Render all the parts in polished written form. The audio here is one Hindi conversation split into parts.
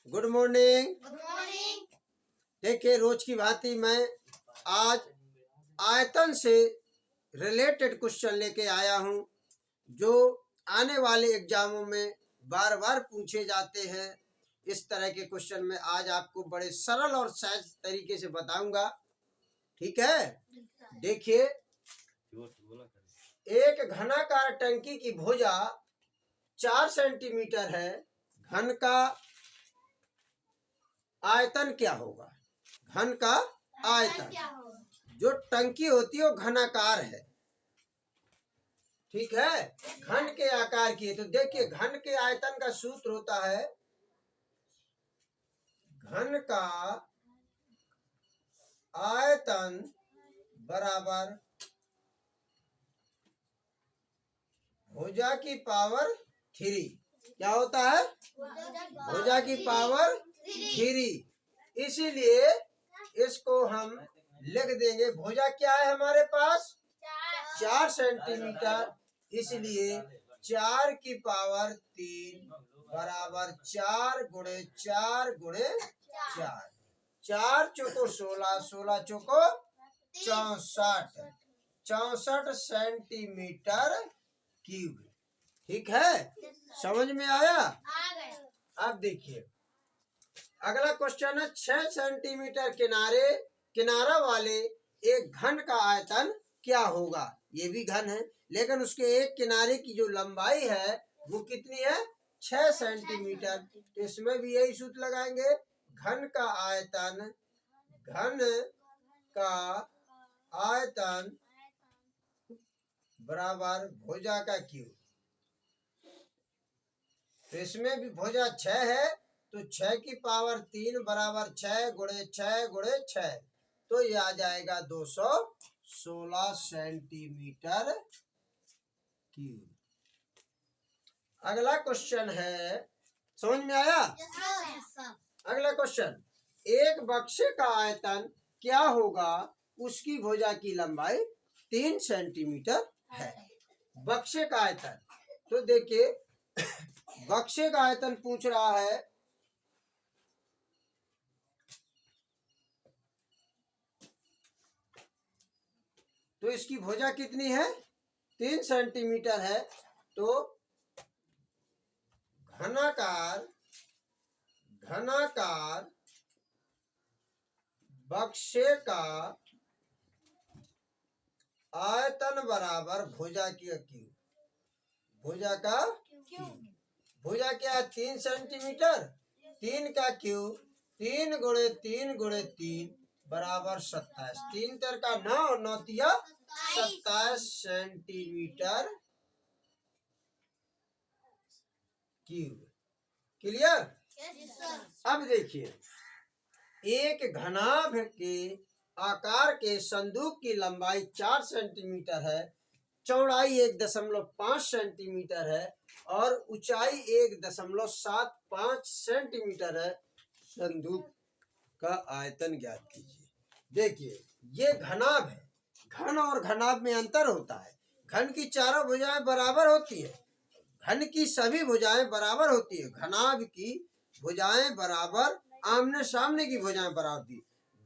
Good morning. Good morning. देखिए, रोज की भांति मैं आज आयतन से रिलेटेड क्वेश्चन लेके आया हूँ जो आने वाले एग्जामों में बार बार पूछे जाते हैं। इस तरह के क्वेश्चन में आज आपको बड़े सरल और सहज तरीके से बताऊंगा। ठीक है, देखिए, एक घनाकार टंकी की भुजा 4 सेंटीमीटर है। घन का आयतन क्या होगा? घन का आयतन, जो टंकी होती है वो घनाकार है। ठीक है, घन के आकार की है। तो देखिए, घन के आयतन का सूत्र होता है घन का आयतन बराबर भुजा की पावर 3। क्या होता है? भुजा की पावर 3। इसीलिए इसको हम लिख देंगे। भुजा क्या है हमारे पास? 4 सेंटीमीटर। इसलिए 4 की पावर 3 बराबर 4 गुणे 4 गुणे 4। 4 चौको 16, 16 चौको 64, 64 सेंटीमीटर क्यूब। ठीक है, समझ में आया? अब देखिए, अगला क्वेश्चन है 6 सेंटीमीटर किनारा वाले एक घन का आयतन क्या होगा? ये भी घन है, लेकिन उसके एक किनारे की जो लंबाई है वो कितनी है? 6 सेंटीमीटर। तो इसमें भी यही सूत्र लगाएंगे, घन का आयतन बराबर भुजा का क्यूब। तो इसमें भी भुजा 6 है, तो 6 की पावर 3 बराबर 6 गुणे 6 गुणे 6। तो ये आ जाएगा 216 सेंटीमीटर क्यूब। अगला क्वेश्चन है, समझ में आया? अगला क्वेश्चन, एक बक्से का आयतन क्या होगा? उसकी भुजा की लंबाई 3 सेंटीमीटर है। बक्से का आयतन, तो देखिए, बक्से का आयतन पूछ रहा है। तो इसकी भुजा कितनी है? 3 सेंटीमीटर है। तो घनाकार बक्से का आयतन बराबर भुजा की क्यूब। भुजा का क्यूब। भुजा क्या है? 3 सेंटीमीटर। 3 का क्यूब 3 गुणे 3 गुणे 3 बराबर 27। 3 तर का 9 और 9 तिया 27 सेंटीमीटर क्यूब। क्लियर? अब देखिए, एक घनाभ के आकार के संदूक की लंबाई 4 सेंटीमीटर है, चौड़ाई 1.5 सेंटीमीटर है और ऊंचाई 1.75 सेंटीमीटर है। संदूक का आयतन ज्ञात कीजिए। देखिए, ये घनाभ है। घन और घनाभ में अंतर होता है। घन की चारों भुजाएं बराबर होती है। घन की सभी भुजाएं बराबर होती है। घनाभ की भुजाएं बराबर, आमने सामने की भुजाएं बराबर होती है।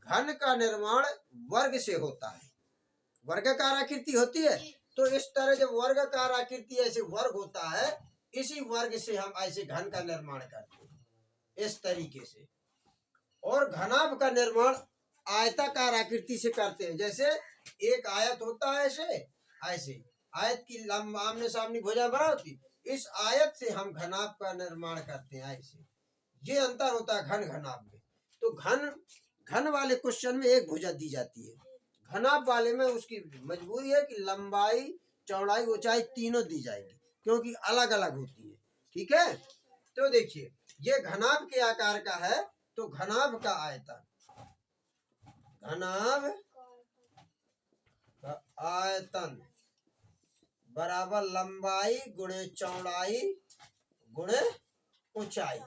घन का निर्माण वर्ग से होता है। वर्गाकार आकृति होती है। तो इस तरह जब वर्गाकार आकृति ऐसे वर्ग होता है, इसी वर्ग से हम ऐसे घन का निर्माण करते हैं, इस तरीके से। और घनाभ का निर्माण आयताकार आकृति से करते हैं। जैसे एक आयत होता है, ऐसे आयत की आमने सामने भुजा बराबर होती, इस आयत से हम घनाभ का निर्माण करते हैं ऐसे। ये अंतर होता है घन घनाभ में। तो घन वाले क्वेश्चन में एक भुजा दी जाती है। घनाभ वाले में उसकी मजबूरी है कि लंबाई, चौड़ाई, ऊंचाई तीनों दी जाएगी, क्योंकि अलग अलग होती है। ठीक है, तो देखिए, ये घनाभ के आकार का है। तो घनाभ का आयतन, घनाभ का आयतन बराबर लंबाई गुणे चौड़ाई गुणे ऊंचाई।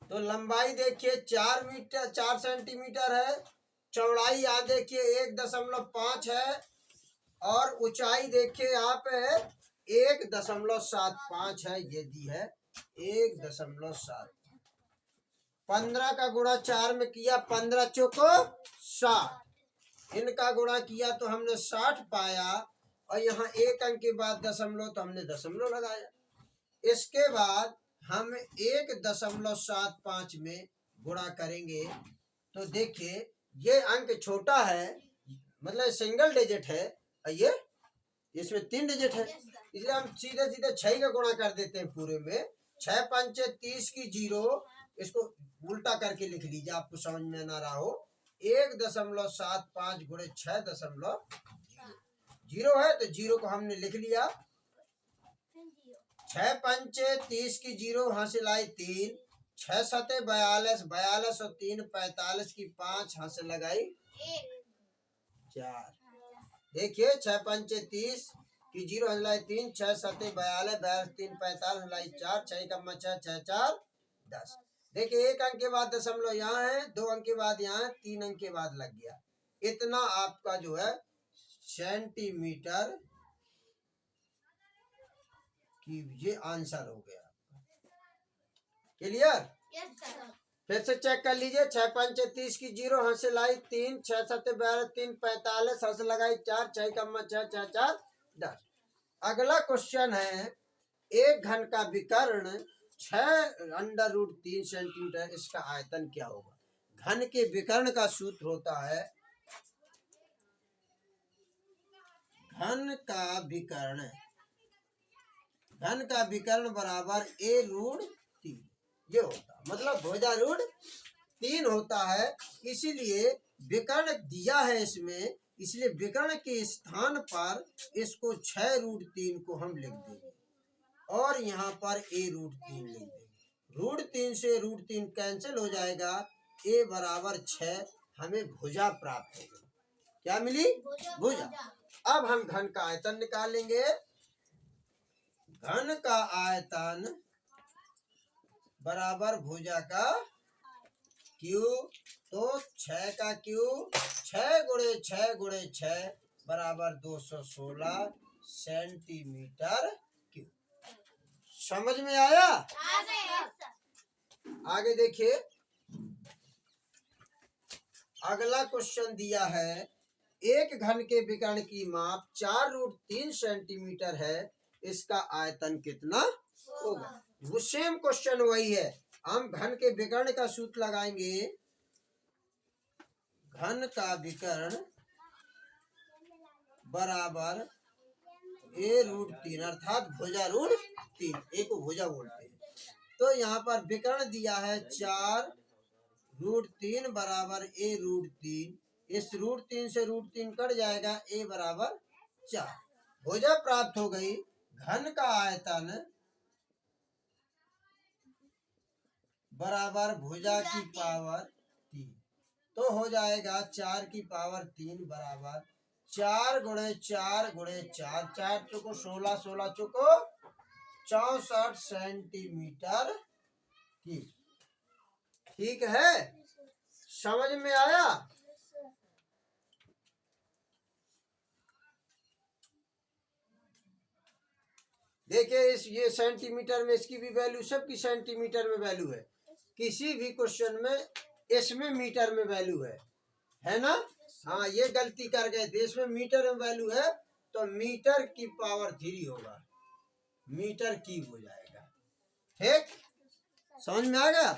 तो लंबाई देखिए 4 सेंटीमीटर है, चौड़ाई यहाँ देखिए 1.5 है और ऊंचाई देखिए यहाँ पे 1.75 है, ये दी है 1.7। 15 का गुणा 4 में किया, 15 चौको 60। इनका गुणा किया तो हमने 60 पाया, और यहाँ एक अंक के बाद दशमलव तो हमने दशमलव लगाया। इसके बाद हम 1.75 में गुणा करेंगे तो देखिए ये अंक छोटा है, मतलब सिंगल डिजिट है, और ये इसमें 3 डिजिट है, इसलिए हम सीधे सीधे 6 का गुणा कर देते हैं पूरे में। 6 पंचे 30 की 0, इसको उल्टा करके लिख लीजिए, आपको समझ में ना रहा हो। 1.75 गुणे 6.0 है, तो 0 को हमने लिख लिया। 6 पंचे 30 की 0, वहां से लाई 3, 6 सते 42, 42 और 3 45 की 5, यहाँ से लगाई 4। देखिए 6 पंचे 30 की 0 हलाई 3, 6 सते 42, 42 3 45 हलाई 4, 6 कम्मा 6 6 4 10। देखिए एक अंक के बाद दशमलव यहाँ है, 2 अंक के बाद यहाँ, 3 अंक के बाद लग गया। इतना आपका जो है सेंटीमीटर की ये आंसर हो गया। क्लियर? फिर से चेक कर लीजिए। 6 पंचे 30 की 0, यहाँ से लाई 3, 6 सते 42, 3 45, यहाँ से लगाई 4, 6 कम्मा 6 6 4 10। अगला क्वेश्चन है, एक घन का विकर्ण 6√3 सेंटीमीटर, इसका आयतन क्या होगा? घन के विकर्ण का सूत्र होता है, घन का विकर्ण बराबर a√3, ये होता है, मतलब भुजा√3 होता है। इसीलिए विकर्ण दिया है इसमें, इसलिए विकर्ण के स्थान पर इसको 6√3 को हम लिख देंगे, और यहाँ पर a√3 लिख देंगे। √3 से √3 कैंसिल हो जाएगा, a बराबर 6, हमें भुजा प्राप्त होगी। क्या मिली? भुजा। अब हम घन का आयतन निकालेंगे। घन का आयतन बराबर भुजा का क्यूब, तो 6 का क्यूब, 6 गुणे 6 गुणे 6 बराबर 216 सेंटीमीटर क्यूब। समझ में आया? आगे देखिए, अगला क्वेश्चन दिया है, एक घन के विकर्ण की माप 4√3 सेंटीमीटर है, इसका आयतन कितना होगा? वो सेम क्वेश्चन वही है, हम घन के विकर्ण का सूत्र लगाएंगे। घन का विकर्ण बराबर a√3 अर्थात भुजा√3, एक को भुजा बोलते हैं। तो यहाँ पर विकर्ण दिया है 4√3 बराबर a√3, इस √3 से √3 कट जाएगा, a बराबर 4, भुजा प्राप्त हो गई। घन का आयतन बराबर भुजा की पावर 3, तो हो जाएगा 4 की पावर 3 बराबर 4 गुणे 4 गुणे 4, 4 चौको 16, 16 चौको 64 सेंटीमीटर की। ठीक है? समझ में आया? देखिए ये सेंटीमीटर में इसकी भी वैल्यू, सबकी सेंटीमीटर में वैल्यू है, किसी भी क्वेश्चन में इसमें मीटर में वैल्यू है ना? हाँ, ये गलती कर गए थे, इसमें मीटर में वैल्यू है, तो मीटर की पावर 3 होगा, मीटर क्यूब हो जाएगा। ठीक? समझ में आ गया?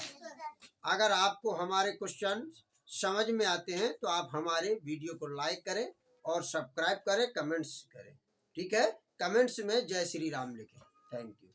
अगर आपको हमारे क्वेश्चन समझ में आते हैं तो आप हमारे वीडियो को लाइक करें और सब्सक्राइब करें, कमेंट्स करें। ठीक है? कमेंट्स में जय श्री राम लिखें। Thank you.